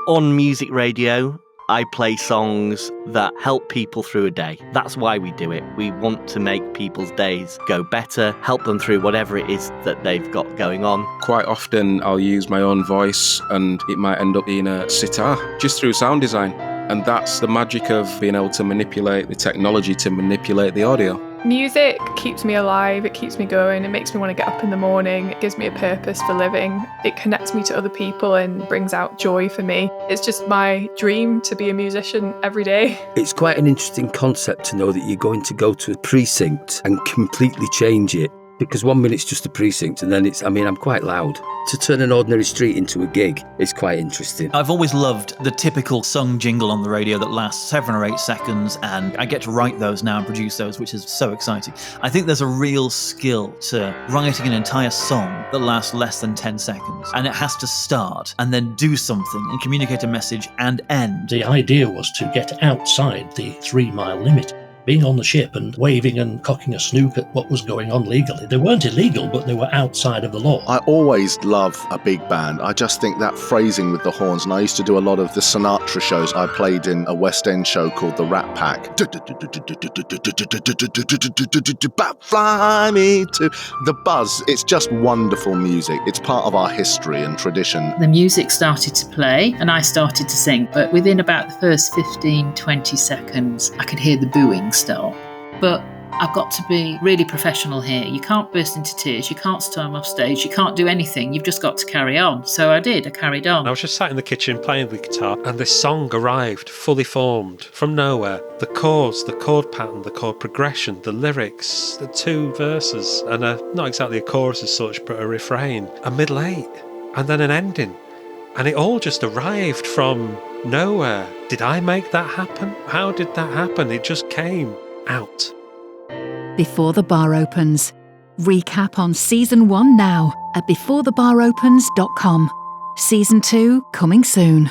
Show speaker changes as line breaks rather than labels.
On music radio, I play songs that help people through a day. That's why we do it. We want to make people's days go better, help them through whatever it is that they've got going on.
Quite often I'll use my own voice and it might end up being a sitar, just through sound design. And that's the magic of being able to manipulate the technology to manipulate the audio.
Music keeps me alive, it keeps me going, it makes me want to get up in the morning, it gives me a purpose for living, it connects me to other people and brings out joy for me. It's just my dream to be a musician every day.
It's quite an interesting concept to know that you're going to go to a precinct and completely change it. Because 1 minute's just a precinct and then I'm quite loud. To turn an ordinary street into a gig is quite interesting.
I've always loved the typical sung jingle on the radio that lasts 7 or 8 seconds, and I get to write those now and produce those, which is so exciting. I think there's a real skill to writing an entire song that lasts less than 10 seconds, and it has to start and then do something and communicate a message and end.
The idea was to get outside the 3-mile limit. Being on the ship and waving and cocking a snook at what was going on legally. They weren't illegal, but they were outside of the law.
I always love a big band. I just think that phrasing with the horns, and I used to do a lot of the Sinatra shows. I played in a West End show called The Rat Pack. Fly me to the buzz. It's just wonderful music. It's part of our history and tradition.
The music started to play and I started to sing, but within about the first 15, 20 seconds, I could hear the booing start. But I've got to be really professional here. You can't burst into tears, you can't storm off stage, you can't do anything, you've just got to carry on. So I carried on.
I was just sat in the kitchen playing the guitar and this song arrived fully formed from nowhere. The chords, the chord pattern, the chord progression, the lyrics, the 2 verses and not exactly a chorus as such but a refrain, a middle 8 and then an ending. And it all just arrived from nowhere. Did I make that happen? How did that happen? It just came out.
Before the Bar Opens. Recap on Season 1 now at beforethebaropens.com. Season 2 coming soon.